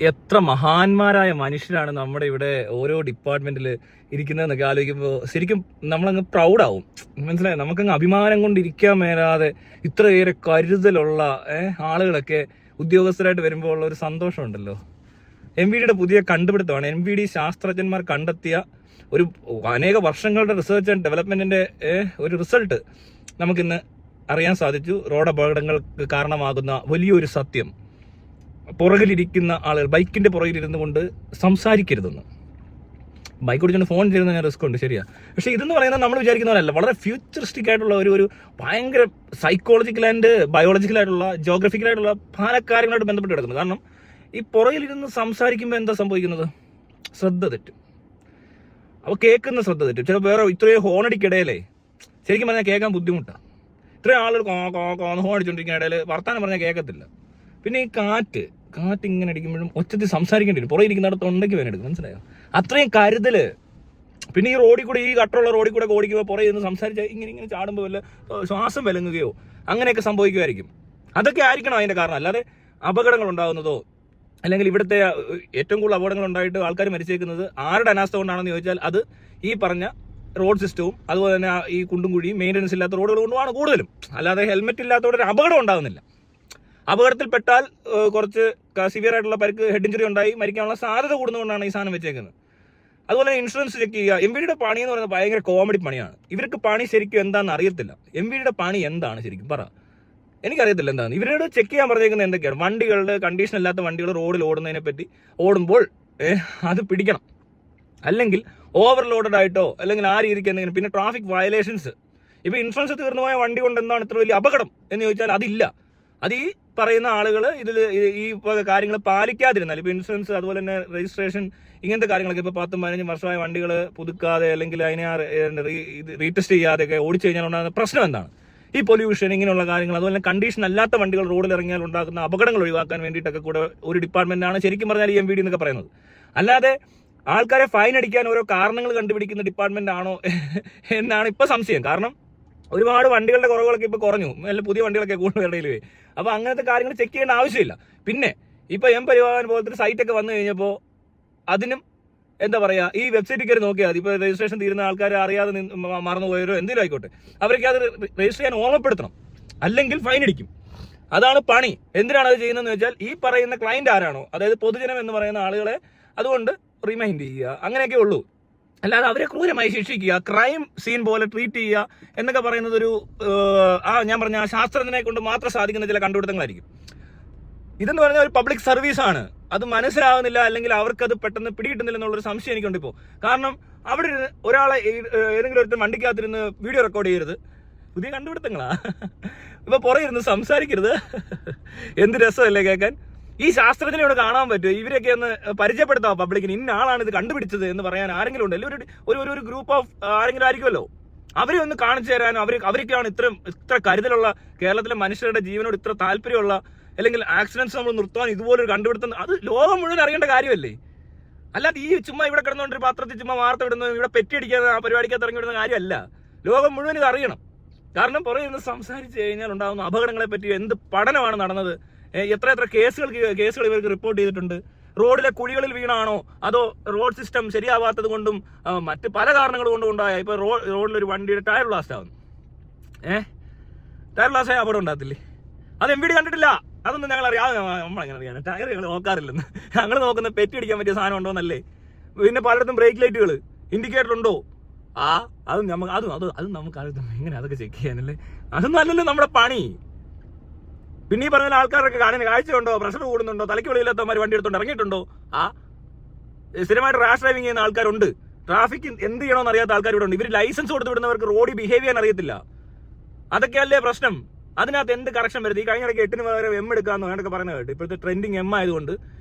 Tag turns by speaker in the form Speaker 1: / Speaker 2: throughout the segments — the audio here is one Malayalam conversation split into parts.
Speaker 1: എത്ര മഹാന്മാരായ മനുഷ്യരാണ് നമ്മുടെ ഇവിടെ ഓരോ ഡിപ്പാർട്ട്മെന്റിൽ ഇരിക്കുന്നതെന്നൊക്കെ ആലോചിക്കുമ്പോൾ ശരിക്കും നമ്മളങ്ങ് പ്രൗഡാവും. മനസ്സിലായി, നമുക്കങ്ങ് അഭിമാനം കൊണ്ടിരിക്കാൻ മേലാതെ ഇത്രയേറെ കരുതലുള്ള ആളുകളൊക്കെ ഉദ്യോഗസ്ഥരായിട്ട് വരുമ്പോൾ ഉള്ള ഒരു സന്തോഷമുണ്ടല്ലോ. MVDയുടെ പുതിയ കണ്ടുപിടുത്തമാണ്. MVD ശാസ്ത്രജ്ഞന്മാർ കണ്ടെത്തിയ ഒരു അനേക വർഷങ്ങളുടെ റിസർച്ച് ആൻഡ് ഡെവലപ്മെന്റിന്റെ ഒരു റിസൾട്ട് നമുക്കിന്ന് അറിയാൻ സാധിച്ചു. റോഡ് അപകടങ്ങൾക്ക് കാരണമാകുന്ന വലിയൊരു സത്യം, പുറകിലിരിക്കുന്ന ആളുകൾ ബൈക്കിന്റെ പുറകിലിരുന്നു കൊണ്ട് സംസാരിക്കരുതെന്ന്. ബൈക്ക് ഓടിച്ചുകൊണ്ട് ഫോൺ ചെയ്യുന്ന ഞാൻ റിസ്ക് ഉണ്ട്, ശരിയാ. പക്ഷെ ഇതെന്ന് പറയുന്നത് നമ്മൾ വിചാരിക്കുന്നവരല്ല, വളരെ ഫ്യൂച്ചറിസ്റ്റിക് ആയിട്ടുള്ള ഒരു ഭയങ്കര സൈക്കോളജിക്കൽ ആൻഡ് ബയോളജിക്കലായിട്ടുള്ള ജോഗ്രഫിക്കലായിട്ടുള്ള പല കാര്യങ്ങളായിട്ട് ബന്ധപ്പെട്ട് കിടക്കുന്നത്. കാരണം ഈ പുറകിലിരുന്ന് സംസാരിക്കുമ്പോൾ എന്താ സംഭവിക്കുന്നത്? ശ്രദ്ധ തെറ്റും. അപ്പോൾ കേൾക്കുന്ന ശ്രദ്ധ തെറ്റും. ചില വേറെ ഇത്രയും ഹോണടിക്കിടയിലേ ശരിക്കും പറഞ്ഞാൽ കേൾക്കാൻ ബുദ്ധിമുട്ടാണ്. ഇത്രയും ആളുകൾ ഹോൺ അടിച്ചുകൊണ്ടിരിക്കുന്ന ഇടയിൽ വർത്താനം പറഞ്ഞാൽ കേൾക്കത്തില്ല. പിന്നെ ഈ കാറ്റ് ഇങ്ങനെ അടിക്കുമ്പോഴും ഒച്ചത്തിൽ സംസാരിക്കേണ്ടി വരും. പുറകെ ഇരിക്കുന്നിടത്ത് ഉണ്ടെങ്കിൽ വേണം എടുക്കും, മനസ്സിലായോ? അത്രയും കരുതല്. പിന്നെ ഈ റോഡിൽ കൂടെ, ഈ ഗട്ടറുള്ള റോഡിൽ കൂടെ ഓടിക്കുമ്പോൾ പുറകെ നിന്ന് സംസാരിച്ചാൽ ഇങ്ങനെ ചാടുമ്പോൾ വല്ല ശ്വാസം വിലങ്ങുകയോ അങ്ങനെയൊക്കെ സംഭവിക്കുമായിരിക്കും. അതൊക്കെ ആയിരിക്കണം അതിൻ്റെ കാരണം. അല്ലാതെ അപകടങ്ങൾ ഉണ്ടാകുന്നതോ അല്ലെങ്കിൽ ഇവിടുത്തെ ഏറ്റവും കൂടുതൽ അപകടങ്ങൾ ഉണ്ടായിട്ട് ആൾക്കാർ മരിച്ചേക്കുന്നത് ആരുടെ അനാസ്ഥ കൊണ്ടാണെന്ന് ചോദിച്ചാൽ അത് ഈ പറഞ്ഞ റോഡ് സിസ്റ്റവും അതുപോലെ തന്നെ ഈ കുണ്ടും കുഴിയും മെയിൻ്റനൻസ് ഇല്ലാത്ത റോഡുകൾ കൊണ്ടുമാണ് കൂടുതലും. അല്ലാതെ ഹെൽമെറ്റ് ഇല്ലാത്തവരുടെ അപകടം ഉണ്ടാകുന്നില്ല. അപകടത്തിൽപ്പെട്ടാൽ കുറച്ച് സിവിയർ ആയിട്ടുള്ള പരിക്ക്, ഹെഡ് ഇഞ്ചുറി ഉണ്ടായി മരിക്കാനുള്ള സാധ്യത കൂടുന്നതുകൊണ്ടാണ് ഈ സാധനം വെച്ചേക്കുന്നത്. അതുപോലെ ഇൻഷുറൻസ് ചെക്ക് ചെയ്യുക. MVDയുടെ പണി എന്ന് പറയുന്നത് ഭയങ്കര കോമഡി പണിയാണ്. ഇവർക്ക് പണി ശരിക്കും എന്താണെന്ന് അറിയത്തില്ല. MVDയുടെ പണി എന്താണ് ശരിക്കും പറ? എനിക്കറിയത്തില്ല എന്താണ്. ഇവരോട് ചെക്ക് ചെയ്യാൻ പറഞ്ഞേക്കുന്നത് എന്തൊക്കെയാണ്? വണ്ടികളുടെ കണ്ടീഷൻ ഇല്ലാത്ത വണ്ടികൾ റോഡിൽ ഓടുന്നതിനെ പറ്റി, ഓടുമ്പോൾ അത് പിടിക്കണം. അല്ലെങ്കിൽ ഓവർലോഡഡ് ആയിട്ടോ അല്ലെങ്കിൽ ആ രീതിക്ക് എന്തെങ്കിലും. പിന്നെ ട്രാഫിക് വയലേഷൻസ്. ഇപ്പോൾ ഇൻഷുറൻസ് തീർന്നു പോയ വണ്ടി കൊണ്ട് എന്താണ് ഇത്ര വലിയ അപകടം എന്ന് ചോദിച്ചാൽ അതില്ല. അത് ഈ പറയുന്ന ആളുകൾ ഇതിൽ ഈ കാര്യങ്ങൾ പാലിക്കാതിരുന്നാൽ, ഇപ്പോൾ ഇൻഷുറൻസ് അതുപോലെ തന്നെ രജിസ്ട്രേഷൻ ഇങ്ങനത്തെ കാര്യങ്ങളൊക്കെ ഇപ്പോൾ 10-15 വർഷമായ വണ്ടികൾ പുതുക്കാതെ അല്ലെങ്കിൽ അതിനെ റീടെസ്റ്റ് ചെയ്യാതെയൊക്കെ ഓടിച്ചു കഴിഞ്ഞാൽ ഉണ്ടാകുന്ന പ്രശ്നം എന്താണ്? ഈ പൊല്യൂഷൻ, ഇങ്ങനെയുള്ള കാര്യങ്ങൾ, അതുപോലെ തന്നെ കണ്ടീഷൻ അല്ലാത്ത വണ്ടികൾ റോഡിൽ ഇറങ്ങിയാൽ ഉണ്ടാകുന്ന അപകടങ്ങൾ ഒഴിവാക്കാൻ വേണ്ടിയിട്ടൊക്കെ കൂടെ ഒരു ഡിപ്പാർട്ട്മെന്റാണ് ശരിക്കും പറഞ്ഞാൽ ഈ MVD എന്നൊക്കെ പറയുന്നത്. അല്ലാതെ ആൾക്കാരെ ഫൈൻ അടിക്കാൻ ഓരോ കാരണങ്ങൾ കണ്ടുപിടിക്കുന്ന ഡിപ്പാർട്ട്മെന്റ് ആണോ എന്നാണ് ഇപ്പോൾ സംശയം. കാരണം ഒരുപാട് വണ്ടികളുടെ കുറവുകളൊക്കെ ഇപ്പോൾ കുറഞ്ഞു, നല്ല പുതിയ വണ്ടികളൊക്കെ കൂടുതൽ ഇടയിലേ. അപ്പോൾ അങ്ങനത്തെ കാര്യങ്ങൾ ചെക്ക് ചെയ്യേണ്ട ആവശ്യമില്ല. പിന്നെ ഇപ്പോൾ പരിവാഹൻ പോലത്തെ സൈറ്റൊക്കെ വന്നു കഴിഞ്ഞപ്പോൾ അതിനും എന്താ പറയുക, ഈ വെബ്സൈറ്റിൽ കയറി നോക്കിയാൽ മതി. ഇപ്പോൾ രജിസ്ട്രേഷൻ തീരുന്ന ആൾക്കാർ അറിയാതെ മറന്നുപോയവരോ എന്തെങ്കിലും ആയിക്കോട്ടെ, അവർക്ക് അത് രജിസ്റ്റർ ചെയ്യാൻ ഓർമ്മപ്പെടുത്തണം, അല്ലെങ്കിൽ ഫൈൻ അടിക്കും. അതാണ് പണി. എന്തിനാണ് അത് ചെയ്യുന്നതെന്ന് വെച്ചാൽ ഈ പറയുന്ന ക്ലയന്റ് ആരാണോ, അതായത് പൊതുജനം എന്ന് പറയുന്ന ആളുകളെ അതുകൊണ്ട് റിമൈൻഡ് ചെയ്യുക, അങ്ങനെയൊക്കെ ഉള്ളൂ. അല്ലാതെ അവരെ ക്രൂരമായി ശിക്ഷിക്കുക, ക്രൈം സീൻ പോലെ ട്രീറ്റ് ചെയ്യുക എന്നൊക്കെ പറയുന്നത് ഒരു ഞാൻ പറഞ്ഞ ശാസ്ത്രജ്ഞനെ കൊണ്ട് മാത്രം സാധിക്കുന്ന ചില കണ്ടുപിടുത്തങ്ങളായിരിക്കും. ഇതെന്ന് പറഞ്ഞാൽ ഒരു പബ്ലിക് സർവീസാണ്. അത് മനസ്സിലാവുന്നില്ല, അല്ലെങ്കിൽ അവർക്കത് പെട്ടെന്ന് പിടികിട്ടുന്നില്ല എന്നുള്ളൊരു സംശയം എനിക്കുണ്ട് ഇപ്പോൾ. കാരണം അവിടെ ഒരാളെ ഏതെങ്കിലും ഒരു വണ്ടിക്കകത്തിരുന്ന് വീഡിയോ റെക്കോർഡ് ചെയ്യരുത്. പുതിയ കണ്ടുപിടുത്തങ്ങളാ. ഇപ്പൊ പുറകെ ഇരുന്ന് സംസാരിക്കരുത്. എന്ത് രസമല്ലേ കേൾക്കാൻ. ഈ ശാസ്ത്രജ്ഞനോട് കാണാൻ പറ്റുമോ? ഇവരൊക്കെ ഒന്ന് പരിചയപ്പെടുത്താം പബ്ലിക്കിന്. ഇന്ന ആളാണ് ഇത് കണ്ടുപിടിച്ചത് എന്ന് പറയാൻ ആരെങ്കിലും ഉണ്ട്? അല്ലെങ്കിൽ ഒരു ഗ്രൂപ്പ് ഓഫ് ആരെങ്കിലും ആയിരിക്കുമല്ലോ. അവരെ ഒന്ന് കാണിച്ചു തരാനും അവരൊക്കെയാണ് ഇത്ര കരുതലുള്ള, കേരളത്തിലെ മനുഷ്യരുടെ ജീവനോട് ഇത്ര താല്പര്യമുള്ള, അല്ലെങ്കിൽ ആക്സിഡൻസ് നമ്മൾ നിർത്താൻ ഇതുപോലൊരു കണ്ടുപിടുത്തം, അത് ലോകം മുഴുവൻ അറിയേണ്ട കാര്യമല്ലേ? അല്ലാതെ ഈ ചുമ്മാ ഇവിടെ കിടന്നുകൊണ്ട് ഒരു പാത്രത്തിൽ ചുമ്മാ വാർത്ത വിടുന്ന, ഇവിടെ പെറ്റിയടിക്കാതെ ആ പരിപാടിക്കകത്ത് ഇറങ്ങി വിടുന്ന കാര്യമല്ല. ലോകം മുഴുവൻ ഇത് അറിയണം. കാരണം പുറകെ നിന്ന് സംസാരിച്ച് കഴിഞ്ഞാൽ ഉണ്ടാകുന്ന അപകടങ്ങളെ പറ്റി എന്ത് പഠനമാണ് നടന്നത്, എത്ര കേസുകൾ ഇവർക്ക് റിപ്പോർട്ട് ചെയ്തിട്ടുണ്ട്. റോഡിലെ കുഴികളിൽ വീണാണോ, അതോ റോഡ് സിസ്റ്റം ശരിയാവാത്തത് കൊണ്ടും മറ്റ് പല കാരണങ്ങൾ കൊണ്ടും ഉണ്ടായ. ഇപ്പോൾ റോഡിലൊരു വണ്ടിയുടെ ടയർ ബ്ലാസ്റ്റ് ആവുന്നു. ടയർ ബ്ലാസ്റ്റ് ആയ അപകടം ഉണ്ടാകത്തില്ലേ? അത് MVD കണ്ടിട്ടില്ല. അതൊന്നും ഞങ്ങൾ അറിയാതെ നമ്മളെങ്ങനെ അറിയാൻ? ടയർ ഞങ്ങൾ നോക്കാറില്ലെന്ന്. ഞങ്ങൾ നോക്കുന്ന പെറ്റി അടിക്കാൻ പറ്റിയ സാധനം ഉണ്ടോന്നല്ലേ. പിന്നെ പലയിടത്തും ബ്രേക്ക് ലൈറ്റുകൾ, ഇൻഡിക്കേറ്റർ ഉണ്ടോ, അത് നമുക്ക് എങ്ങനെ അതൊക്കെ ചെക്ക് ചെയ്യാനല്ലേ? അതൊന്നും അല്ലല്ലോ നമ്മുടെ പണി. പിന്നെ ഈ പറഞ്ഞ ആൾക്കാരൊക്കെ കാണുന്ന കാഴ്ചയുണ്ടോ, പ്രഷർ കൂടുന്നുണ്ടോ, തലയ്ക്ക് വെളിയില്ലാത്തവന്മാർ വണ്ടി എടുത്തോണ്ട് ഇറങ്ങിയിട്ടുണ്ടോ? സ്ഥിരമായിട്ട് റാഷ് ഡ്രൈവിംഗ് ചെയ്യുന്ന ആൾക്കാരുണ്ട്. ട്രാഫിക് എന്ത് ചെയ്യണമെന്ന് അറിയാത്ത ആൾക്കാർ ഇവിടെ ഉണ്ട്. ഇവർ ലൈസൻസ് കൊടുത്ത് വിടുന്നവർക്ക് റോഡിൽ ബിഹേവ് ചെയ്യാൻ അറിയത്തില്ല. അതൊക്കെയല്ലേ പ്രശ്നം. അതിനകത്ത് എന്ത് കറക്ഷൻ വരുന്നത്? ഈ കഴിഞ്ഞ ഇടയ്ക്ക് 8 പകരം M എടുക്കാമെന്ന് വേണ്ടൊക്കെ പറയുന്നത് കേട്ടു. ഇപ്പോഴത്തെ ട്രെൻഡിങ് M ആയതുകൊണ്ട്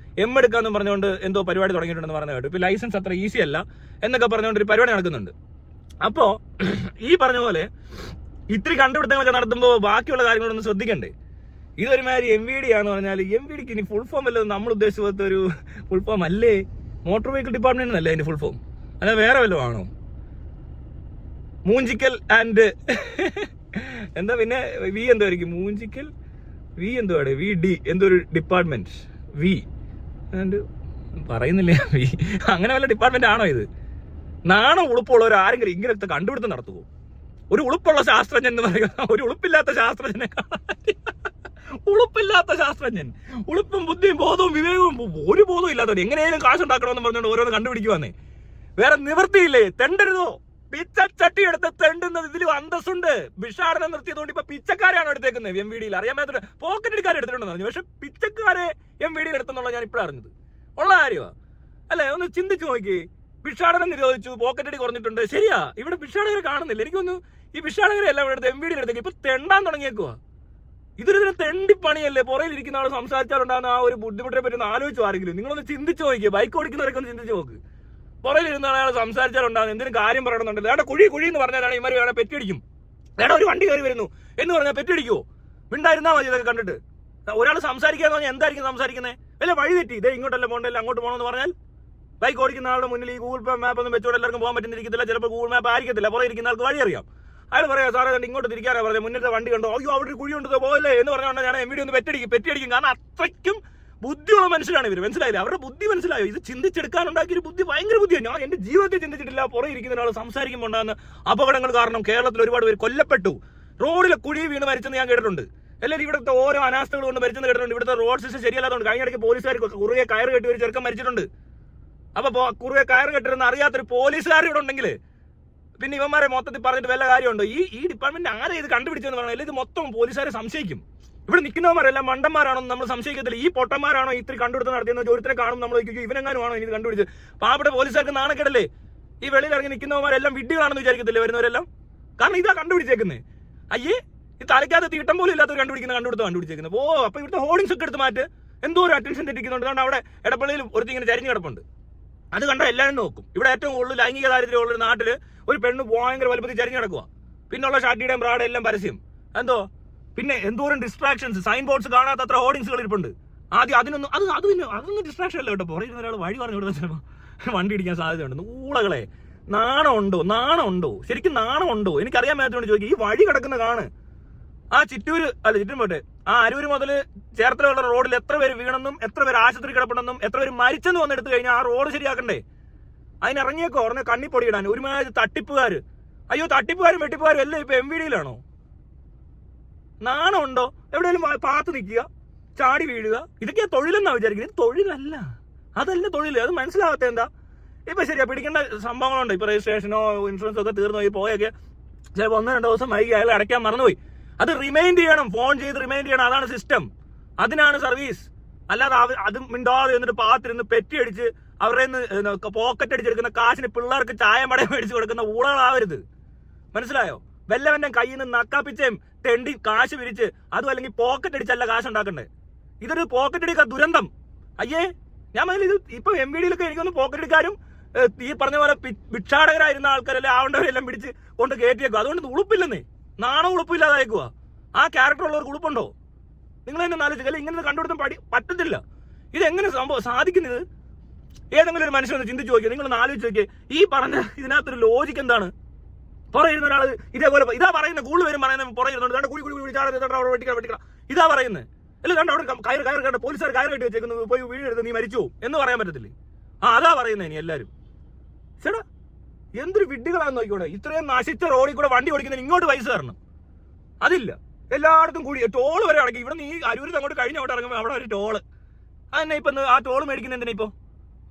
Speaker 1: M എടുക്കാമെന്ന് പറഞ്ഞുകൊണ്ട് എന്തോ പരിപാടി തുടങ്ങിയിട്ടുണ്ടെന്ന് പറയുന്നത് കേട്ടു. ഇപ്പോൾ ലൈസൻസ് അത്ര ഈസി അല്ല എന്നൊക്കെ പറഞ്ഞുകൊണ്ട് ഒരു പരിപാടി നടക്കുന്നുണ്ട്. അപ്പോൾ ഈ പറഞ്ഞ പോലെ ഇത്തിരി കണ്ടുപിടുത്തങ്ങളൊക്കെ നടത്തുമ്പോൾ ബാക്കിയുള്ള കാര്യങ്ങളൊന്നും ശ്രദ്ധിക്കണ്ടേ? ഇതൊരുമാതിരി MVD ആണെന്ന് പറഞ്ഞാൽ MVDക്ക് ഇനി ഫുൾ ഫോം അല്ലത് നമ്മൾ ഉദ്ദേശിച്ച പോലത്തെ ഒരു ഫുൾ ഫോം അല്ലേ? മോട്ടോർ വെഹിക്കിൾ ഡിപ്പാർട്ട്മെന്റ് അല്ലേ അതിന്റെ ഫുൾ ഫോം? അല്ല വേറെ വല്ലതും ആണോ? മൂഞ്ചിക്കൽ ആൻഡ് എന്താ പിന്നെ വി എന്തായിരിക്കും? മൂഞ്ചിക്കൽ വി എന്തുവാടെ? VD എന്തോ ഒരു ഡിപ്പാർട്ട്മെന്റ്. വി പറയുന്നില്ലേ, അങ്ങനെ വല്ല ഡിപ്പാർട്ട്മെന്റ് ആണോ ഇത്? നാണം ഉളുപ്പുള്ളവർ ആരെങ്കിലും ഇങ്ങനത്തെ കണ്ടുപിടുത്തം നടത്തുമോ? ഒരു ഉളുപ്പുള്ള ശാസ്ത്രജ്ഞൻ എന്ന് പറയുക ഒരു ഉളുപ്പില്ലാത്ത ശാസ്ത്രജ്ഞനെ ഉളുപ്പില്ലാത്ത ശാസ്ത്രജ്ഞൻ, ഉളുപ്പും ബുദ്ധിയും ബോധവും വിവേകവും ഒരു ബോധവും ഇല്ലാത്തവർ എങ്ങനെയും കാശുണ്ടാക്കണമെന്ന് പറഞ്ഞുകൊണ്ട് ഓരോന്ന് കണ്ടുപിടിക്കുവാന്നേ. വേറെ നിവൃത്തിയില്ലേ? തെണ്ടരുതോ? പിച്ചച്ചട്ടി എടുത്ത് തെണ്ടുന്നത് ഇതിൽ അന്തസ്സുണ്ട്. ഭിക്ഷാടനം നിർത്തിയതുകൊണ്ട് ഇപ്പൊ പിച്ചക്കാരാണ് എടുത്തേക്കുന്നത്. MVD അറിയാൻ മേത്ര പോക്കറ്റടിക്കാരെ എടുത്തിട്ടുണ്ടെന്ന് പറഞ്ഞു. പക്ഷെ പിച്ചക്കാരെ MVD എടുത്തെന്നുള്ള ഞാൻ ഇപ്പോഴും അറിഞ്ഞത്. ഉള്ള കാര്യമാണ് അല്ലെ? ഒന്ന് ചിന്തിച്ചു നോക്കി. ഭിക്ഷാടനം നിരോധിച്ചു, പോക്കറ്റടി കുറഞ്ഞിട്ടുണ്ട്, ശരിയാ. ഇവിടെ ഭിക്ഷാടകരെ കാണുന്നില്ല. എനിക്കൊന്ന് ഈ ഭിക്ഷാടകരെ എല്ലാം എടുത്ത് MVD എടുത്തേക്ക് ഇപ്പൊ തെണ്ടാൻ തുടങ്ങിയേക്കുവാ. ഇതൊരു തെണ്ടിപ്പണിയല്ലേ? പുറയിലിരിക്കുന്ന ആൾ സംസാരിച്ചാലുണ്ടാകുന്ന ആ ഒരു ബുദ്ധിമുട്ടിനെ പറ്റി ഒന്ന് ആലോചിച്ചു ആരെങ്കിലും. നിങ്ങളൊന്ന് ചിന്തിച്ചു നോക്കിയേ. ബൈക്ക് ഓടിക്കുന്നവരൊക്കെ ഒന്ന് ചിന്തിച്ചു നോക്ക്. പുറയിലിരുന്ന ആൾ സംസാരിച്ചാലുണ്ടാകുന്ന എന്തിനും കാര്യം പറയണമെന്നുണ്ട്. വേണ്ട കുഴി എന്ന് പറഞ്ഞാലാണ് ഇമാര് വേണം പെറ്റടിക്കും. വേണ്ട ഒരു വണ്ടി കയറി വരുന്നു എന്ന് പറഞ്ഞാൽ പെറ്റടിക്കുവോ? മിണ്ടായിരുന്നാ മതി. ഇതൊക്കെ കണ്ടിട്ട് ഒരാൾ സംസാരിക്കാന്ന് പറഞ്ഞാൽ എന്തായിരിക്കും സംസാരിക്കുന്നത്? വല്ല വഴി തെറ്റി ഇതേ ഇങ്ങോട്ടല്ല പോകണ്ടല്ല അങ്ങോട്ട് പോകണമെന്ന് പറഞ്ഞാൽ ബൈക്ക് ഓടിക്കുന്ന ആളുടെ മുന്നിൽ ഈ ഗൂഗിൾ മാപ്പ് ഒന്നും വെച്ചോടെ എല്ലാവർക്കും പോകാൻ പറ്റുന്നിരിക്കത്തില്ല. ചിലപ്പോൾ ഗൂഗിൾ മാപ്പ് ആയിരിക്കത്തില്ല. പുറകെ ഇരിക്കുന്ന ആൾക്ക് വഴി അറിയാം. അയാൾ പറയാം, സാറേ ഇങ്ങോട്ട് തിരിക്കാറാ പറഞ്ഞത്, മുന്നത്തെ വണ്ടി കണ്ടോ, അയ്യോ അവിടെ ഒരു കുഴി ഉണ്ട് പോകല്ലേ എന്ന് പറഞ്ഞുകൊണ്ട് ഞാൻ MVD ഒന്ന് പെറ്റടിക്കും. കാരണം അത്രയ്ക്കും ബുദ്ധിയുള്ള മനുഷ്യരാണ് ഇവർ. മനസ്സിലായില്ല? അവരുടെ ബുദ്ധി മനസ്സിലായോ? ഇത് ചിന്തിച്ചെടുക്കാനുണ്ടാക്കിയ ഒരു ബുദ്ധി ഭയങ്കര ബുദ്ധിയാണ്. ഞാൻ എന്റെ ജീവിതത്തിൽ ചിന്തിച്ചിട്ടില്ല. പുറകെ ഇരിക്കുന്ന ഒരാൾ സംസാരിക്കുമ്പോൾ ഉണ്ടാകുന്ന അപകടങ്ങൾ കാരണം കേരളത്തിൽ ഒരുപാട് പേര് കൊല്ലപ്പെട്ടു. റോഡിലെ കുഴി വീണ് മരിച്ചെന്ന് ഞാൻ കേട്ടിട്ടുണ്ട്. എല്ലാവരും ഇവിടുത്തെ ഓരോ അനാസ്ഥകൾ കൊണ്ട് മരിച്ചെന്ന് കേട്ടിട്ടുണ്ട്. ഇവിടുത്തെ റോഡ് സിസ്റ്റം ശരിയല്ലാത്തതുകൊണ്ട് കഴിഞ്ഞിടയ്ക്ക് പോലീസുകാർക്ക് കുറുകെ കയറ് കെട്ടി ഒരു ചെറുക്കം മരിച്ചിട്ടുണ്ട്. അപ്പൊ കുറുകെ കയറ് കെട്ടിരുന്ന അറിയാത്തൊരു പോലീസുകാർ ഇവിടെ ഉണ്ടെങ്കിൽ പിന്നെ ഇവന്മാരെ മൊത്തത്തിൽ പറഞ്ഞിട്ട് വല്ല കാര്യമുണ്ടോ? ഈ ഡിപ്പാർട്ട്മെന്റ് ആരെ ഇത് കണ്ടുപിടിച്ചെന്ന് പറഞ്ഞാൽ ഇത് മൊത്തം പോലീസുകാരെ സംശയിക്കും. ഇവിടെ നിൽക്കുന്നവന്മാരെല്ലാം മണ്ടന്മാരാണോ നമ്മൾ സംശയിക്കത്തില്ല. ഈ പൊട്ടന്മാരാണോ ഇത്തിരി കണ്ടുപിടുത്തം നടത്തിയെന്ന് ഒരുത്തരെ കാണും നമ്മൾ ഇവനെങ്ങാനുമാണോ ഇത് കണ്ടുപിടിച്ച്? പാവപ്പെട്ട പോലീസുകാർക്ക് നാണക്കേടല്ലേ? ഈ വെളിയിൽ ഇറങ്ങി നിൽക്കുന്നവന്മാരെല്ലാം വിഡ്ഢികളാണെന്ന് വിചാരിക്കത്തില്ലേ വരുന്നവരെല്ലാം? കാരണം ഇതാ കണ്ടുപിടിച്ചേക്കുന്നത്. അയ്യേ, ഈ തലയ്ക്കകത്ത് തീട്ടം പോലും ഇല്ലാത്തവർ കണ്ടുപിടിക്കുന്നത്. ഓ, അപ്പൊ ഇവിടുത്തെ ഹോർഡിങ്സ് ഒക്കെ എടുത്ത് മാറ്റ്. എന്തോ ഒരു അറ്റൻഷൻ തെറ്റിക്കുന്നുണ്ട്. കാരണം അവിടെ എടപ്പള്ളിയിൽ ഒരുത്തി ഇങ്ങനെ ചരിഞ്ഞ് കിടപ്പുണ്ട്. അത് കണ്ടാൽ എല്ലാവരും നോക്കും. ഇവിടെ ഏറ്റവും കൂടുതൽ ലൈംഗിക ദാരിദ്ര്യമുള്ള നാട്ടില് ഒരു പെണ്ണ് ഭയങ്കര വലുപ്പത്തിൽ ചരിഞ്ഞ് കിടക്കുക. പിന്നുള്ള ഷാട്ടിയുടെയും ബ്രാഡും എല്ലാം പരസ്യം. എന്തോ പിന്നെ എന്തോരം ഡിസ്ട്രാക്ഷൻസ്. സൈൻ ബോർഡ്സ് കാണാത്ത അത്ര ഹോർഡിങ്സുകൾ ഇരിപ്പുണ്ട്. ആദ്യം അതൊന്നും ഡിസ്ട്രാക്ഷൻ അല്ല കേട്ടോ. പുറകിൽ ഒരാൾ വഴി പറഞ്ഞു കൊടുത്താൽ ചിലപ്പോൾ വണ്ടി ഇടിക്കാൻ സാധ്യതയുണ്ട്. ഊളകളെ, നാണമുണ്ടോ? ശരിക്കും നാണമുണ്ടോ? എനിക്കറിയാൻ മേത്തോണ്ട് ചോദിക്കും. ഈ വഴി കിടക്കുന്ന കാണ്. ആ ചുറ്റും പോട്ടെ, ആ അരൂര് മുതൽ ചേർത്തലയുള്ള റോഡിൽ എത്ര പേര് വീണെന്നും എത്ര പേര് ആശുപത്രി കിടപ്പുണ്ടെന്നും എത്ര പേര് മരിച്ചെന്ന് വന്നെടുത്ത് കഴിഞ്ഞാൽ ആ റോഡ് ശരിയാക്കണ്ടേ? അതിനിറങ്ങിയേക്കോ ഉടനെ കണ്ണിപ്പൊടി ഇടാൻ ഒരുമാതിരി തട്ടിപ്പുകാർ. അയ്യോ, തട്ടിപ്പുകാരും വെട്ടിപ്പുകാരും എല്ലാം ഇപ്പൊ MVD-യിലാണോ? നാണമുണ്ടോ? എവിടെയെങ്കിലും പാത്ത് നിൽക്കുക, ചാടി വീഴുക, ഇതൊക്കെയാ തൊഴിലെന്നാ വിചാരിക്കുന്നത്. ഇത് തൊഴിലല്ല, അതല്ല തൊഴിൽ. അത് മനസ്സിലാവാത്ത എന്താ? ഇപ്പൊ ശരിയാ പിടിക്കേണ്ട സംഭവങ്ങളുണ്ട്. ഇപ്പൊ രജിസ്ട്രേഷനോ ഇൻഷുറൻസോ ഒക്കെ തീർന്നു പോയി പോയൊക്കെ ചിലപ്പോൾ 1-2 ദിവസം വൈകി അയാൾ അടയ്ക്കാൻ മറന്നുപോയി. അത് റിമൈൻഡ് ചെയ്യണം, ഫോൺ ചെയ്ത് റിമൈൻഡ് ചെയ്യണം. അതാണ് സിസ്റ്റം, അതിനാണ് സർവീസ്. അല്ലാതെ അത് മിണ്ടാതെ എന്നിട്ട് പാത്തിരുന്ന് പെറ്റിയടിച്ച് അവരുടെ പോക്കറ്റ് അടിച്ചെടുക്കുന്ന കാശിന് പിള്ളേർക്ക് ചായ മടയം മേടിച്ച് കൊടുക്കുന്ന ഊളകളാവരുത്. മനസ്സിലായോ? വല്ലവന്റെ കയ്യിൽ നിന്ന് നക്കാപ്പിച്ചേം തെണ്ടി കാശ് പിരിച്ച് അതും അല്ലെങ്കിൽ പോക്കറ്റ് അടിച്ചല്ല കാശ് ഉണ്ടാക്കണ്ടേ. ഇതൊരു പോക്കറ്റ് അടിക്ക ദുരന്തം. അയ്യേ, ഞാൻ മനസ്സിൽ ഇത് ഇപ്പൊ MVD-യിലൊക്കെ എനിക്കൊന്ന് പോക്കറ്റ് അടിക്കാരും ഈ പറഞ്ഞ പോലെ ഭിക്ഷാടകരായിരുന്ന ആൾക്കാരല്ലേ ആവേണ്ടവരെല്ലാം പിടിച്ച് കൊണ്ട് കയറ്റിയേക്കുക. അതുകൊണ്ട് ഉളുപ്പില്ലെന്നേ, നാണോ ഉളുപ്പില്ലാതായേക്കുക. ആ ക്യാരക്ടർ ഉള്ളവർക്ക് ഉളുപ്പുണ്ടോ? നിങ്ങൾ തന്നെ ആലോചിക്കുക. ഇങ്ങനെ കണ്ടുപിടുത്തം പറ്റത്തില്ല. ഇതെങ്ങനെ സംഭവം സാധിക്കുന്നത്? ഏതെങ്കിലും ഒരു മനുഷ്യനെ ചിന്തിച്ചു നോക്കിയോ? നിങ്ങളൊന്ന് ആലോചിച്ച് നോക്കിയേ. ഈ പറഞ്ഞ ഇതിനകത്തൊരു ലോജിക്ക് എന്താണ്? പുറയിരുന്ന ഒരാൾ ഇതേപോലെ ഇതാ പറയുന്നത്. കൂടുതൽ പേരും പറയുന്നത് പുറയിരുന്നുണ്ട് വെട്ടിക്കണം ഇതാ പറയുന്നത്. അല്ല കണ്ടോ അവിടെ കയറ് പോലീസുകാർ കയറ് കെട്ടി വെച്ചേക്കുന്നു, പോയി വീടെടുത്ത് നീ മരിച്ചു എന്ന് പറയാൻ പറ്റത്തില്ലേ? അതാ പറയുന്നത് ഇനി എല്ലാവരും. ചേട്ടാ, എന്തൊരു വിഡ്ഢികളാന്ന് നോക്കിക്കോട്ടെ. ഇത്രയും നശിച്ച റോഡിൽ കൂടെ വണ്ടി ഓടിക്കുന്നതിന് ഇങ്ങോട്ട് പൈസ തരണം. അതില്ല. എല്ലായിടത്തും കൂടി ടോള് വരെ അടക്കി. ഇവിടെ നീ അരൂരിൽ അങ്ങോട്ട് കഴിഞ്ഞ അവിടെ ഇറങ്ങുമ്പോൾ അവിടെ ഒരു ടോള്. അതന്നെ ഇപ്പൊ ആ ടോള് മേടിക്കുന്ന എന്തിനാ? ഇപ്പൊ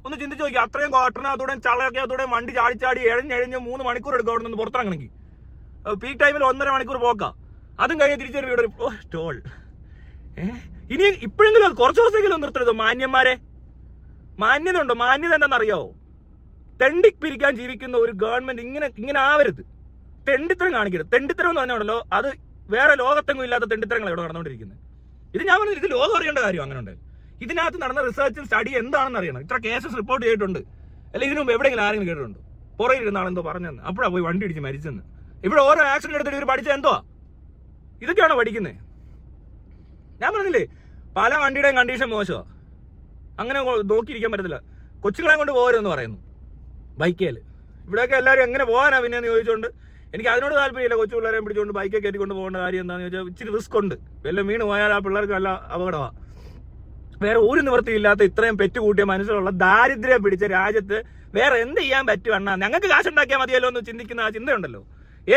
Speaker 1: ഒന്ന് ചിന്തിച്ച് നോക്കി. അത്രയും കോട്ടനകത്തൂടെ ചളക്കകത്തൂടെ വണ്ടി ചാടി എഴഞ്ഞ് 3 മണിക്കൂർ എടുക്കും അവിടെ നിന്ന് പുറത്തിറങ്ങണമെങ്കിൽ. പീക്ക് ടൈമിൽ 1.5 മണിക്കൂർ പോക്കാം. അതും കഴിഞ്ഞ് തിരിച്ചു ഇവിടെ ടോൾ. ഇനി ഇപ്പോഴെങ്കിലും അത് കുറച്ച് ദിവസമെങ്കിലും നിർത്തരുത്. മാന്യന്മാരെ, മാന്യത ഉണ്ടോ? മാന്യത എന്താണെന്നറിയാവോ? തെണ്ടി പിരിക്കാൻ ജീവിക്കുന്ന ഒരു ഗവൺമെന്റ് ഇങ്ങനെ ആവരുത്. തെണ്ടിത്തരം കാണിക്കരുത്. തെണ്ടിത്തരം എന്ന് പറഞ്ഞാണല്ലോ, അത് വേറെ ലോകത്തെങ്ങും ഇല്ലാത്ത തെണ്ടിത്തരങ്ങൾ ഇവിടെ നടന്നുകൊണ്ടിരിക്കുന്നത്. ഇത് ഞാൻ പറഞ്ഞത് ഇത് ലോകം അറിയേണ്ട കാര്യം. അങ്ങനെ ഉണ്ട്. ഇതിനകത്ത് നടന്ന റിസർച്ചും സ്റ്റഡി എന്താണെന്ന് അറിയണം. ഇത്ര കേസസ് റിപ്പോർട്ട് ചെയ്തിട്ടുണ്ട്. അല്ലെങ്കിൽ ഇതിനു മുമ്പ് എവിടെയെങ്കിലും ആരെങ്കിലും കേട്ടിട്ടുണ്ടോ? പുറകിൽ ഇരുന്നാണെന്തോ പറഞ്ഞെന്ന്, അപ്പോഴാണ് പോയി വണ്ടി ഇടിച്ച് മരിച്ചെന്ന്. ഇവിടെ ഓരോ ആക്സിഡന്റ് എടുത്തിട്ട് ഇവർ പഠിച്ചത് എന്തോ? ഇതൊക്കെയാണോ പഠിക്കുന്നത്? ഞാൻ പറഞ്ഞില്ലേ, പല വണ്ടിയുടെയും കണ്ടീഷൻ മോശമാണ്. അങ്ങനെ നോക്കിയിരിക്കാൻ പറ്റത്തില്ല. കൊച്ചുങ്ങളെ കൊണ്ട് പോകരുതെന്ന് പറയുന്നു ബൈക്കേൽ. ഇവിടെയൊക്കെ എല്ലാവരും എങ്ങനെ പോകാനാ പിന്നെയെന്ന് ചോദിച്ചുകൊണ്ട് എനിക്ക് അതിനോട് താല്പര്യമില്ല. കൊച്ചു പിള്ളേരെ പിടിച്ചുകൊണ്ട് ബൈക്കെ കയറ്റിക്കൊണ്ട് പോകേണ്ട കാര്യം എന്താണെന്ന് ചോദിച്ചാൽ ഇച്ചിരി റിസ്ക് ഉണ്ട്. വല്ലതും വീണ് പോയാൽ ആ പിള്ളേർക്ക് നല്ല അപകടമാണ്. വേറെ ഒരു നിവൃത്തിയില്ലാത്ത ഇത്രയും പെറ്റുകൂട്ടിയ മനസ്സിലുള്ള ദാരിദ്ര്യം പിടിച്ച രാജ്യത്ത് വേറെ എന്ത് ചെയ്യാൻ പറ്റും അണ്ണാ? ഞങ്ങൾക്ക് കാശുണ്ടാക്കിയാൽ മതിയല്ലോ എന്ന് ചിന്തിക്കുന്ന ആ ചിന്തയുണ്ടല്ലോ.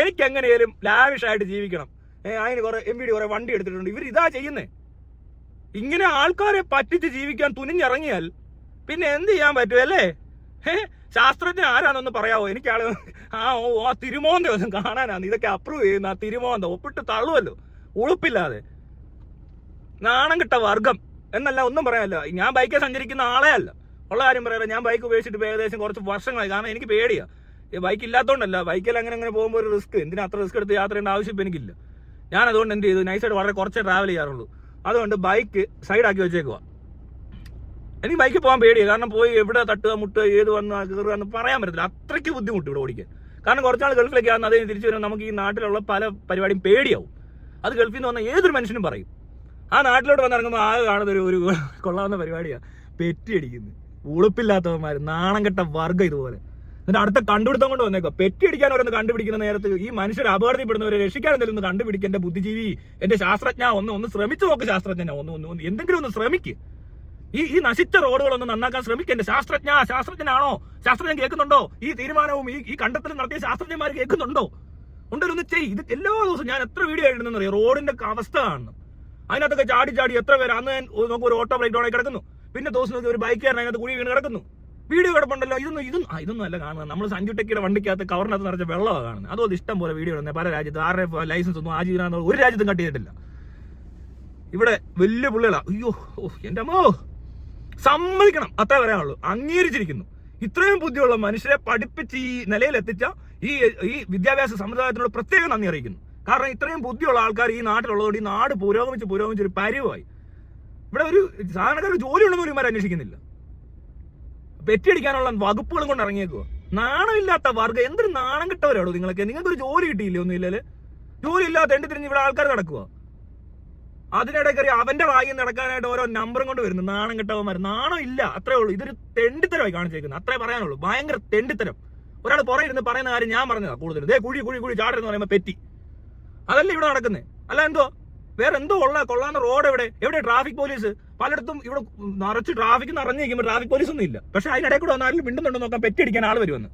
Speaker 1: എനിക്ക് എങ്ങനെയാലും ലാവിഷായിട്ട് ജീവിക്കണം. അതിന് കുറെ MVD കുറെ വണ്ടി എടുത്തിട്ടുണ്ട്. ഇവർ ഇതാ ചെയ്യുന്നേ. ഇങ്ങനെ ആൾക്കാരെ പറ്റിച്ച് ജീവിക്കാൻ തുനിഞ്ഞിറങ്ങിയാൽ പിന്നെ എന്ത് ചെയ്യാൻ പറ്റും അല്ലേ? ശാസ്ത്രജ്ഞൻ ആരാണെന്ന് പറയാവോ? എനിക്ക് ആ തിരുമോന്ത ഒന്നും കാണാനാണ് ഇതൊക്കെ അപ്രൂവ് ചെയ്യുന്ന. ആ തിരുമോന്ത ഒപ്പിട്ട് തള്ളുമല്ലോ ഉളുപ്പില്ലാതെ. നാണം കിട്ട വർഗം എന്നല്ല, ഒന്നും പറയാനല്ല. ഞാൻ ബൈക്കിൽ സഞ്ചരിക്കുന്ന ആളെ അല്ല, ഉള്ള കാര്യം പറയാം. ഞാൻ ബൈക്ക് ഉപയോഗിച്ചിട്ട് ഏകദേശം കുറച്ച് വർഷങ്ങളായി. കാരണം എനിക്ക് പേടിയാണ്. ബൈക്ക് ഇല്ലാത്തതുകൊണ്ടല്ല, ബൈക്കിൽ അങ്ങനെ പോകുമ്പോൾ ഒരു റിസ്ക്. എന്തിനാ അത്ര റിസ്ക് എടുത്ത് യാത്ര ചെയ്യേണ്ട ആവശ്യം ഇപ്പം എനിക്കില്ല. ഞാൻ അതുകൊണ്ട് എന്ത് ചെയ്തു, നൈസായിട്ട് വളരെ കുറച്ചേ ട്രാവൽ ചെയ്യാറുള്ളൂ. അതുകൊണ്ട് ബൈക്ക് സൈഡാക്കി വെച്ചേക്കുക. എനിക്ക് ബൈക്കിൽ പോകാൻ പേടിയാണ്. കാരണം പോയി എവിടെ തട്ടുക മുട്ടുക ഏത് വന്ന് കയറുക എന്ന് പറയാൻ പറ്റത്തില്ല. അത്രയ്ക്ക് ബുദ്ധിമുട്ട് ഇവിടെ ഓടിക്കാൻ. കാരണം കുറച്ചാൾ ഗൾഫിലേക്ക് ആകുന്ന അതിന് തിരിച്ചു വരുമ്പോൾ നമുക്ക് ഈ നാട്ടിലുള്ള പല പരിപാടിയും പേടിയാവും. അത് ഗൾഫിൽ നിന്ന് വന്ന ഏതൊരു മനുഷ്യനും പറയും. ആ നാട്ടിലോട്ട് വന്നിറങ്ങുമ്പോൾ ആകെ കാണുന്ന ഒരു കൊള്ളാവുന്ന പരിപാടിയാണ് പെറ്റി അടിക്കുന്നത്. ഉളുപ്പില്ലാത്തവന്മാർ, നാണം കെട്ട വർഗ്ഗം ഇതുപോലെ. എന്നിട്ട് അടുത്ത കണ്ടുപിടുത്തം കൊണ്ട് വന്നേക്കോ. പെറ്റി അടിക്കാൻ ഓരോന്ന് കണ്ടുപിടിക്കുന്ന നേരത്ത് ഈ മനുഷ്യർ അപകടത്തിൽപ്പെടുന്നവരെ രക്ഷിക്കാൻ എന്തെങ്കിലും ഒന്ന് കണ്ടുപിടിക്കുക. എന്റെ ബുദ്ധിജീവി, എന്റെ ശാസ്ത്രജ്ഞ, ഒന്ന് ശ്രമിച്ചു നോക്ക്. ശാസ്ത്രജ്ഞനെ ഒന്ന് എന്തെങ്കിലും ഒന്ന് ശ്രമിക്ക്. ഈ നശിച്ച റോഡുകളൊന്ന് നന്നാക്കാൻ ശ്രമിക്കുക. എന്റെ ശാസ്ത്രജ്ഞനാണോ? ശാസ്ത്രജ്ഞൻ കേൾക്കുന്നുണ്ടോ? ഈ തീരുമാനവും ഈ കണ്ടെത്തലും നടത്തിയ ശാസ്ത്രജ്ഞന്മാർ കേൾക്കുന്നുണ്ടോ? ഉണ്ടൊന്ന് ചെയ്യ്. ഇത് എല്ലാ ദിവസവും ഞാൻ എത്ര വീഡിയോ ഇടുന്നറിയാം. റോഡിന്റെ അവസ്ഥ കാണണം. അതിനകത്തൊക്കെ ചാടി എത്ര പേര്. അന്ന് നമുക്ക് ഒരു ഓട്ടോ ബ്രേക്ക് ഡൗൺ ആയി കിടക്കുന്നു. പിന്നെ ദിവസം ഒരു ബൈക്കുകാരൻ അതിനകത്ത് കുഴി വീണ് കിടക്കുന്നു. വീഡിയോ കിടപ്പുണ്ടല്ലോ. ഇതൊന്നും അല്ല കാണുന്നത്. നമ്മൾ സഞ്ജു ടെക്കിയുടെ വണ്ടിക്കകത്ത് കവറിനകത്ത് നിറച്ച വെള്ളമാണ് കാണുന്നത്. അതുകൊണ്ട് ഇഷ്ടം പോലെ വീഡിയോ ഇടുന്നത്. പല രാജ്യത്ത് ആരുടെ ലൈസൻസ് ഒന്നും ആജീവനാന്ത ഒരു രാജ്യത്തും കട്ട് ചെയ്തിട്ടില്ല. ഇവിടെ വലിയ പുള്ളികളാ. അയ്യോ എന്റെ അമ്മോ, സമ്മതിക്കണം, അത്ര പറയാനുള്ളൂ. അംഗീകരിച്ചിരിക്കുന്നു. ഇത്രയും ബുദ്ധിയുള്ള മനുഷ്യരെ പഠിപ്പിച്ച് ഈ നിലയിലെത്തിച്ച ഈ വിദ്യാഭ്യാസ സമുദായത്തിനോട് പ്രത്യേകം നന്ദി അറിയിക്കുന്നു. കാരണം ഇത്രയും ബുദ്ധിയുള്ള ആൾക്കാർ ഈ നാട്ടിലുള്ളതുകൊണ്ട് ഈ നാട് പുരോഗമിച്ച് ഒരു പരിവായി. ഇവിടെ ഒരു സാധാരണക്കാർക്ക് ജോലി ഉണ്ടെന്ന് ഒരുമാരും അന്വേഷിക്കുന്നില്ല. പെറ്റിയടിക്കാനുള്ള വകുപ്പുകളും കൊണ്ട് ഇറങ്ങിയേക്കുക. നാണമില്ലാത്ത വർഗ്ഗം. എന്തൊരു നാണം കിട്ടവരാണോ നിങ്ങൾക്കൊരു ജോലി കിട്ടിയില്ലേ? ഒന്നും ഇല്ലല്ലേ? ജോലി ഇല്ലാത്ത എണ്ണി തിരിഞ്ഞ് ഇവിടെ ആൾക്കാർ നടക്കുക. അതിനിടയ്ക്ക് അവന്റെ വായി നടക്കാനായിട്ട് ഓരോ നമ്പറും കൊണ്ട് വരുന്നു. നാണം കിട്ടവന്മാർ. നാണം ഇല്ല, അത്രേ ഉള്ളൂ. ഇതൊരു തെണ്ടിത്തരമായി കാണിച്ചേക്കുന്നത്. അത്രേ പറയാനുള്ളൂ. ഭയങ്കര തെണ്ടിത്തരം. ഒരാൾ പുറകെ ഇരുന്ന് പറയുന്ന കാര്യം ഞാൻ പറഞ്ഞതാ കൂടുതൽ. കുഴി ചാടരുന്ന് പറയുമ്പോൾ പെറ്റി. അതല്ല ഇവിടെ നടക്കുന്നത്. അല്ല എന്തോ വേറെ എന്തോ കൊള്ളാന്ന റോഡ് എവിടെ ട്രാഫിക് പോലീസ്? പലയിടത്തും ഇവിടെ നിറച്ച് ട്രാഫിക് നിറഞ്ഞിരിക്കുമ്പോൾ ട്രാഫിക് പോലീസ് ഒന്നും ഇല്ല. പക്ഷെ അതിനിടയിൽ കൂടെ വന്നാലും മിണ്ടുന്നുണ്ടോ നോക്കാൻ പെറ്റിയടിക്കാൻ ആൾ വരുമെന്ന്.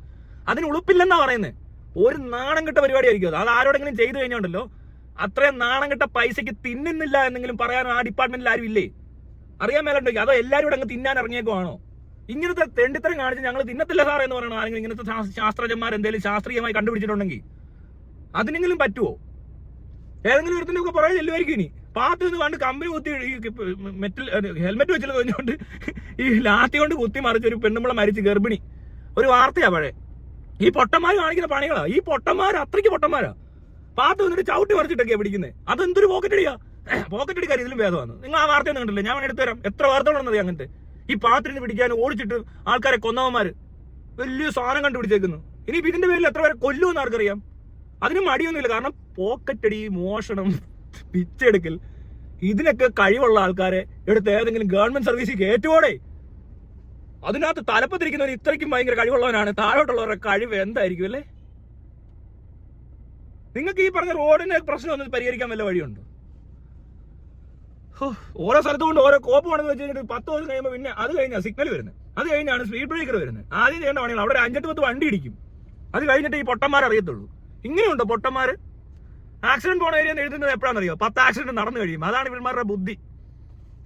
Speaker 1: അതിന് ഉളുപ്പില്ലെന്നാ പറയുന്നത്. ഒരു നാണം കെട്ട പരിപാടിയായിരിക്കും അത്. ആരോടെങ്കിലും ചെയ്തു കഴിഞ്ഞോണ്ടല്ലോ അത്രയും നാണം കെട്ട പൈസക്ക് തിന്നുന്നില്ല എന്നെങ്കിലും പറയാൻ ആ ഡിപ്പാർട്ട്മെന്റിൽ ആരും ഇല്ലേ? അറിയാൻ മേലുണ്ടോ? അതോ എല്ലാവരും കൂടെ അങ്ങ് തിന്നാൻ ഇറങ്ങിയേക്കുവാണോ? ഇങ്ങനത്തെ തെണ്ടിത്തരം കാണിച്ച് ഞങ്ങൾ തിന്നത്തില്ല സാറേ എന്ന് പറയണോ ആരെങ്കിലും? ഇങ്ങനത്തെ ശാസ്ത്രജ്ഞന്മാർ എന്തെങ്കിലും ശാസ്ത്രീയമായി കണ്ടുപിടിച്ചിട്ടുണ്ടെങ്കിൽ അതിനെങ്കിലും പറ്റുമോ? ഏതെങ്കിലും ഒരുത്തിന്റെ ഒക്കെ പുറകെ ചെല്ലുമായിരിക്കും. ഇനി പാത്ത് നിന്ന് കണ്ട് കമ്പനി കുത്തി മെറ്റൽ ഹെൽമെറ്റ് വെച്ചിട്ട് കഴിഞ്ഞുകൊണ്ട് ഈ ലാത്തി കൊണ്ട് കുത്തി മറിച്ച് ഒരു പെണ്ണുമ്പളെ മരിച്ച് ഗർഭിണി. ഒരു വാർത്തയാ പഴയ. ഈ പൊട്ടന്മാർ കാണിക്കുന്ന പണികളാ. ഈ പൊട്ടന്മാർ അത്രയ്ക്ക് പൊട്ടന്മാരാ. പാത്ത് വന്നിട്ട് ചവിട്ടി മറിച്ചിട്ടൊക്കെയാ പിടിക്കുന്നത്. അതെന്തൊരു പോക്കറ്റടിയാ. പോക്കറ്റടിക്കാർ ഇതിലും ഭേദമാണ്. നിങ്ങൾ ആ വാർത്ത ഒന്നും കണ്ടില്ല? ഞാൻ എടുത്തു തരാം. എത്ര വാർത്തകളെന്നറിയാം അങ്ങനത്തെ. ഈ പാത്രത്തിന് പിടിക്കാൻ ഓടിച്ചിട്ട് ആൾക്കാരെ കൊന്നവന്മാര് വലിയ സാധനം കണ്ടുപിടിച്ചേക്കുന്നു. ഇനിയിപ്പോ ഇതിന്റെ പേരിൽ എത്ര പേരെ കൊല്ലുമെന്ന് ആർക്കറിയാം? അതിനും മടിയൊന്നുമില്ല. കാരണം പോക്കറ്റടി, മോഷണം, പിച്ചെടുക്കൽ, ഇതിനൊക്കെ കഴിവുള്ള ആൾക്കാരെ എടുത്ത് ഏതെങ്കിലും ഗവൺമെന്റ് സർവീസിൽ കയറ്റുവോടെ. അതിനകത്ത് തലപ്പത്തിരിക്കുന്നവർ ഇത്രയ്ക്കും ഭയങ്കര കഴിവുള്ളവനാണ്. താഴോട്ടുള്ളവരുടെ കഴിവ് എന്തായിരിക്കും അല്ലേ? നിങ്ങൾക്ക് ഈ പറഞ്ഞ റോഡിന്റെ പ്രശ്നം ഒന്നും പരിഹരിക്കാൻ വല്ല വഴിയുണ്ടോ? ഓരോ സ്ഥലത്തും കൊണ്ട് ഓരോ കോപ്പ് പണിന്ന് വെച്ച് കഴിഞ്ഞിട്ട് 10 ദിവസം കഴിയുമ്പോൾ പിന്നെ അത് കഴിഞ്ഞാൽ സിഗ്നൽ വരുന്നത്. അത് കഴിഞ്ഞാണ് സ്പീഡ് ബ്രേക്കർ വരുന്നത്. ആദ്യം ചെയ്യേണ്ട പണികൾ അവിടെ 5-10 വണ്ടി ഇടിക്കും. അത് കഴിഞ്ഞിട്ട് ഈ പൊട്ടന്മാർ അറിയത്തുള്ളൂ. ഇങ്ങനെയുണ്ടോ പൊട്ടന്മാര്? ആക്സിഡന്റ് പോണ ഏരിയ എഴുതുന്നത് എപ്പോഴാണെന്നറിയോ? 10 ആക്സിഡന്റ് നടന്നു കഴിയും. അതാണ് ഇവന്മാരുടെ ബുദ്ധി.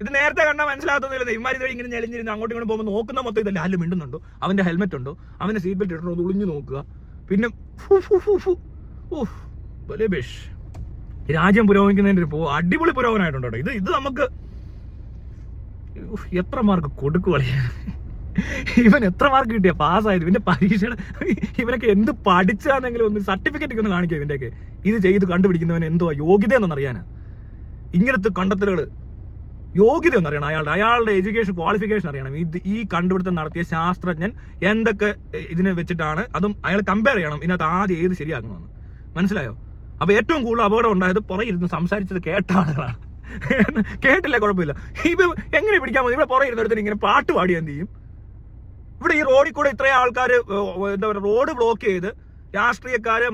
Speaker 1: ഇത് നേരത്തെ കണ്ടാൽ മനസ്സിലാകത്തൊന്നുമില്ല. ഇവന്മാർ ഇതുവരെ ഇങ്ങനെ ഞെളിഞ്ഞിരുന്ന് അങ്ങോട്ടും ഇങ്ങോട്ട് പോകുമ്പോൾ നോക്കുന്ന മൊത്തം ഇതല്ല. ആരും മിണ്ടുന്നുണ്ടോ? അവന്റെ ഹെൽമെറ്റ് ഉണ്ടോ? അവന്റെ സീറ്റ് ബെൽറ്റ് ഇട്ടോ? അത് ഒളിഞ്ഞു നോക്കുക. പിന്നെ രാജ്യം പുരോഗമിക്കുന്നതിന്റെ അടിപൊളി പുരോഗമനമായിട്ടുണ്ടോ? ഇത് നമുക്ക് എത്ര മാർക്ക് കൊടുക്കുവളിയാണ്. ഇവൻ എത്ര മാർക്ക് കിട്ടിയ പാസ്സായത്? ഇവന്റെ പരീക്ഷയുടെ ഇവനൊക്കെ എന്ത് പഠിച്ചാണെങ്കിലും ഒന്ന് സർട്ടിഫിക്കറ്റ് ഒന്ന് കാണിക്കുക. ഇവന്റെയൊക്കെ ഇത് ചെയ്ത് കണ്ടുപിടിക്കുന്നവൻ എന്തോ യോഗ്യത എന്നൊന്നും അറിയാനാ. ഇങ്ങനത്തെ കണ്ടെത്തലുകൾ യോഗ്യത എന്നറിയണം. അയാളുടെ എഡ്യൂക്കേഷൻ ക്വാളിഫിക്കേഷൻ അറിയണം. ഈ കണ്ടുപിടുത്തം നടത്തിയ ശാസ്ത്രജ്ഞൻ എന്തൊക്കെ ഇതിനെ വെച്ചിട്ടാണ്, അതും അയാൾ കമ്പയർ ചെയ്യണം. ഇതിനകത്ത് ആദ്യം ഏത് ശരിയാക്കണമെന്ന് മനസ്സിലായോ? അപ്പൊ ഏറ്റവും കൂടുതൽ അപകടം ഉണ്ടായത് പുറകെ ഇരുന്ന് സംസാരിച്ചത് കേട്ട ആളുകളാണ്. കേട്ടില്ല കുഴപ്പമില്ല. ഇപ്പൊ എങ്ങനെ പിടിക്കാൻ മതി? ഇവിടെ പുറകെ ഇരുന്നിടത്തിന് ഇങ്ങനെ പാട്ട് പാടി എന്ത് ചെയ്യും? ഇവിടെ ഈ റോഡിൽ കൂടെ ഇത്രയും ആൾക്കാർ എന്താ പറയുക, റോഡ് ബ്ലോക്ക് ചെയ്ത് രാഷ്ട്രീയക്കാര്,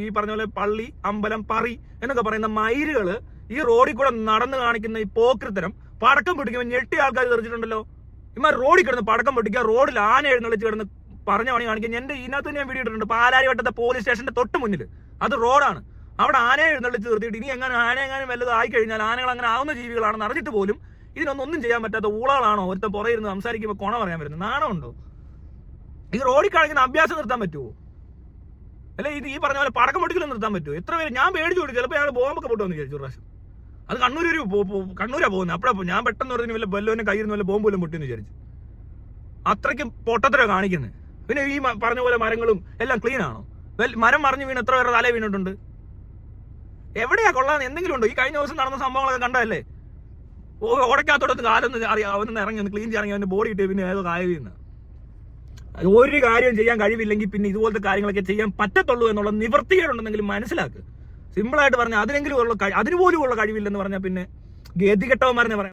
Speaker 1: ഈ പറഞ്ഞ പോലെ പള്ളി, അമ്പലം, പറി എന്നൊക്കെ പറയുന്ന മയിലുകള് ഈ റോഡിൽ കൂടെ നടന്നു കാണിക്കുന്ന ഈ പോക്കൃത്തരം പടക്കം പൊട്ടിക്കുമ്പോൾ ഞെട്ടി ആൾക്കാർ തെറിച്ചിട്ടുണ്ടല്ലോ. ഇമാർ റോഡിൽ കിടന്ന് പടക്കം പൊട്ടിക്കുക, റോഡിൽ ആന എഴുന്നള്ളിച്ച് കിടന്ന് പറഞ്ഞ പണി കാണിക്കുക. എന്റെ ഇതിനകത്ത് ഞാൻ വീഡിയോ ഇട്ടിട്ടുണ്ട്. പാലാരിവട്ടത്തെ പോലീസ് സ്റ്റേഷന്റെ തൊട്ട് മുന്നിൽ അത് റോഡാണ്. അവിടെ ആനയെ എഴുന്നള്ളിച്ച് നിർത്തിയിട്ട് ഇനി ആന എങ്ങാനും വല്ലതും ആയിക്കഴിഞ്ഞാൽ ആനകൾ അങ്ങനെ ആവുന്ന ജീവികളാണെന്ന് അറിഞ്ഞിട്ട് പോലും ഇതിനൊന്നും ചെയ്യാൻ പറ്റാത്ത ഊളകളാണോ ഒരുത്തം പുറയിരുന്ന് സംസാരിക്കുമ്പോൾ കൊണ പറയാൻ വരുന്നത്? നാണമുണ്ടോ? ഈ റോഡിൽ കാണിക്കുന്ന അഭ്യാസം നിർത്താൻ പറ്റുമോ? അല്ലെ ഇത് ഈ പറഞ്ഞ പോലെ പടക്കം പൊട്ടിക്കലും നിർത്താൻ പറ്റുമോ? എത്ര പേര് ഞാൻ പേടിച്ചു കൊടുക്കും. ചിലപ്പോൾ ഞങ്ങൾ ബോംബൊക്കെ പൊട്ടുമെന്ന് വിചാരിച്ചു ഒരു പ്രാവശ്യം. അത് കണ്ണൂരാ പോകുന്നത്. അപ്പോഴാ ഞാൻ പെട്ടെന്ന് പറഞ്ഞു വല്ല ബല്ലോനെ കയ്യിൽ നിന്ന് വല്ല ബോംബ് പോലും പൊട്ടിയെന്ന് വിചാരിച്ചു. അത്രയ്ക്കും പൊട്ടത്തര കാണിക്കുന്നത്. പിന്നെ ഈ പറഞ്ഞ പോലെ മരങ്ങളും എല്ലാം ക്ലീൻ ആണോ? മരം മറിഞ്ഞു വീണ് എത്ര പേരുടെ തലേ വീണിട്ടുണ്ട്? എവിടെയാ കൊള്ളാൻ എന്തെങ്കിലും ഉണ്ടോ? ഈ കഴിഞ്ഞ ദിവസം നടന്ന സംഭവങ്ങളൊക്കെ കണ്ടതല്ലേ? ഓടയ്ക്കകത്തോടത്ത് കാലൊന്ന് അവനൊന്ന് ഇറങ്ങി ഒന്ന് ക്ലീൻ ചെയ്യണമെങ്കിൽ അവൻ്റെ ബോഡി ഇട്ട് പിന്നെ ഏതോ കായവീന്ന്. ഒരു കാര്യം ചെയ്യാൻ കഴിവില്ലെങ്കിൽ പിന്നെ ഇതുപോലത്തെ കാര്യങ്ങളൊക്കെ ചെയ്യാൻ പറ്റത്തുള്ളൂ എന്നുള്ള നിവൃത്തികേടുണ്ടെന്നെങ്കിലും മനസ്സിലാക്കുക. സിമ്പിളായിട്ട് പറഞ്ഞാൽ അതിനെങ്കിലും അതിനുപോലും ഉള്ള കഴിവില്ലെന്ന് പറഞ്ഞാൽ പിന്നെ ഗതികെട്ടവന്മാരെന്ന് പറയാം.